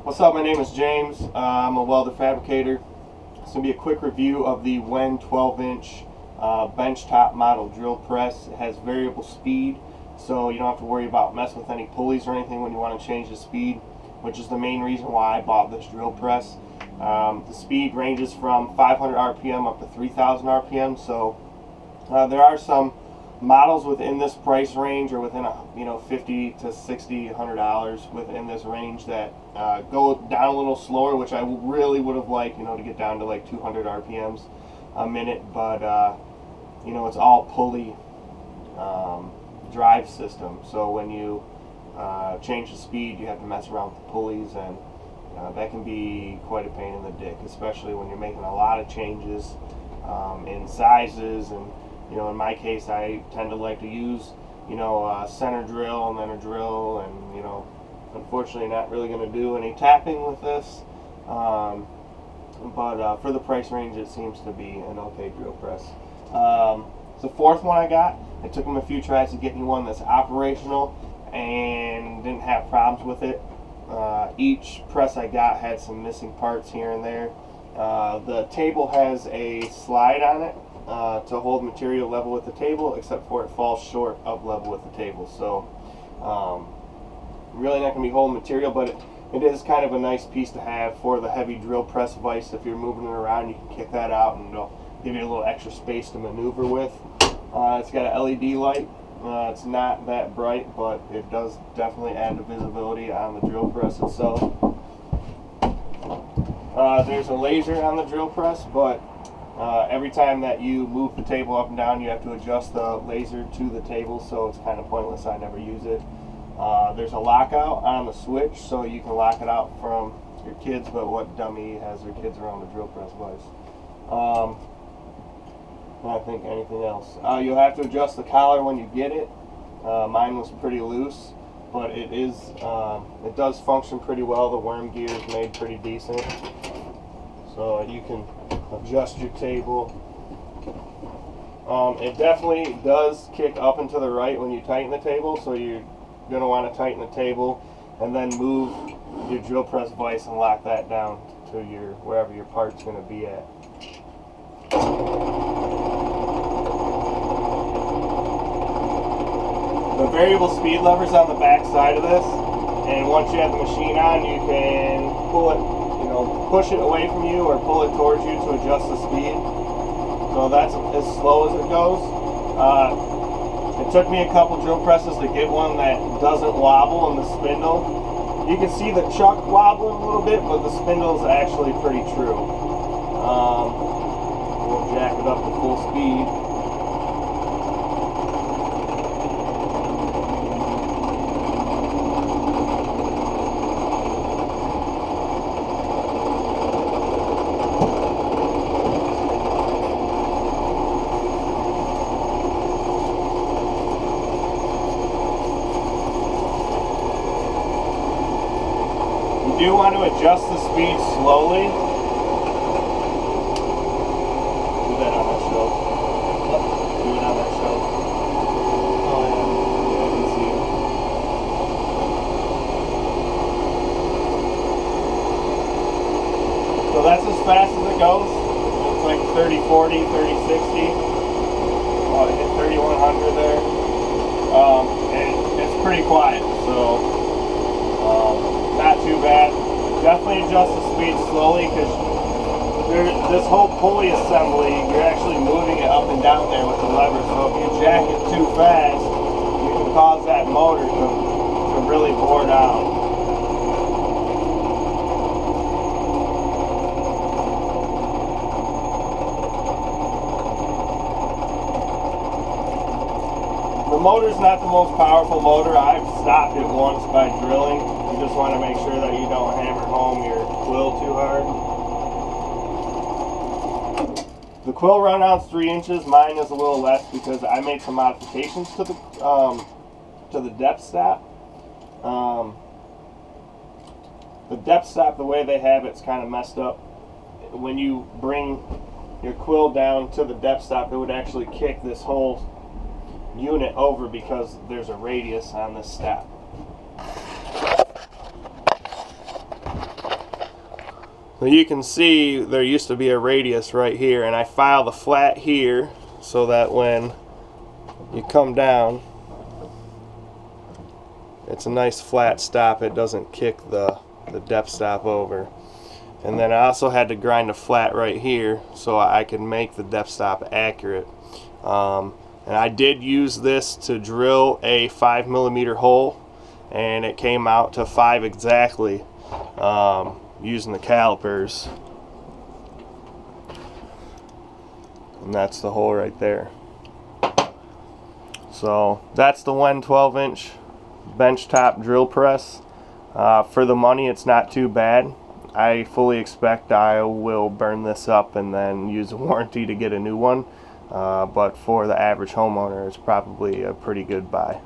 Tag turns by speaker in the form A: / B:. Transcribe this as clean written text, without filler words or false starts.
A: What's up, my name is James. I'm a welder fabricator. It's going to be a quick review of the WEN 12-inch benchtop model drill press. It has variable speed, so you don't have to worry about messing with any pulleys or anything when you want to change the speed, which is the main reason why I bought this drill press. The speed ranges from 500 RPM up to 3,000 RPM, so there are some models within this price range, or within $50 to $60, $100 within this range that go down a little slower, which I really would have liked, to get down to like 200 RPMs a minute. But it's all pulley drive system, so when you change the speed, you have to mess around with the pulleys, and that can be quite a pain in the dick, especially when you're making a lot of changes in sizes. And in my case, I tend to like to use, a center drill and then a drill, and, unfortunately not really going to do any tapping with this. But for the price range, it seems to be an okay drill press. It's the fourth one I got. It took them a few tries to get me one that's operational, and didn't have problems with it. Each press I got had some missing parts here and there. The table has a slide on it to hold material level with the table, except for it falls short of level with the table. So really not going to be holding material, but it is kind of a nice piece to have for the heavy drill press vise. If you're moving it around, you can kick that out and it'll give you a little extra space to maneuver with. It's got an LED light. It's not that bright, but it does definitely add to visibility on the drill press itself. There's a laser on the drill press, but every time that you move the table up and down, you have to adjust the laser to the table, so it's kind of pointless. I never use it. There's a lockout on the switch, so you can lock it out from your kids, but what dummy has their kids around the drill press vise? I think anything else. You'll have to adjust the collar when you get it. Mine was pretty loose, but it does function pretty well. The worm gear is made pretty decent, so you can adjust your table. It definitely does kick up and to the right when you tighten the table, so you're going to want to tighten the table and then move your drill press vise and lock that down to wherever your part's going to be at. The variable speed lever's on the back side of this, and once you have the machine on, you can pull it, push it away from you or pull it towards you to adjust the speed. So that's as slow as it goes. It took me a couple drill presses to get one that doesn't wobble in the spindle. You can see the chuck wobbling a little bit, but the spindle is actually pretty true. We'll jack it up to full speed. You do want to adjust the speed slowly. Do that on that shelf. Do it on that shelf. Oh yeah, I can see it. So that's as fast as it goes. It's like 30, 40, 30, 60. Oh, I hit 3100 there. And it's pretty quiet, so not too bad. Definitely adjust the speed slowly, because this whole pulley assembly, you're actually moving it up and down there with the lever. So if you jack it too fast, you can cause that motor to really bore down. The motor's not the most powerful motor. I've stopped it once by drilling. You just want to make sure that you don't hammer home your quill too hard. The quill runout's 3 inches. Mine is a little less because I made some modifications to the depth stop. The depth stop, the way they have it's kind of messed up. When you bring your quill down to the depth stop, it would actually kick this whole unit over because there's a radius on this step. So you can see there used to be a radius right here, and I file the flat here so that when you come down, it's a nice flat stop. It doesn't kick the depth stop over. And then I also had to grind a flat right here so I could make the depth stop accurate. And I did use this to drill a 5mm hole, and it came out to 5 exactly, using the calipers. And that's the hole right there. So that's the WEN 12-inch benchtop drill press. For the money, it's not too bad. I fully expect I will burn this up and then use a warranty to get a new one. But for the average homeowner, it's probably a pretty good buy.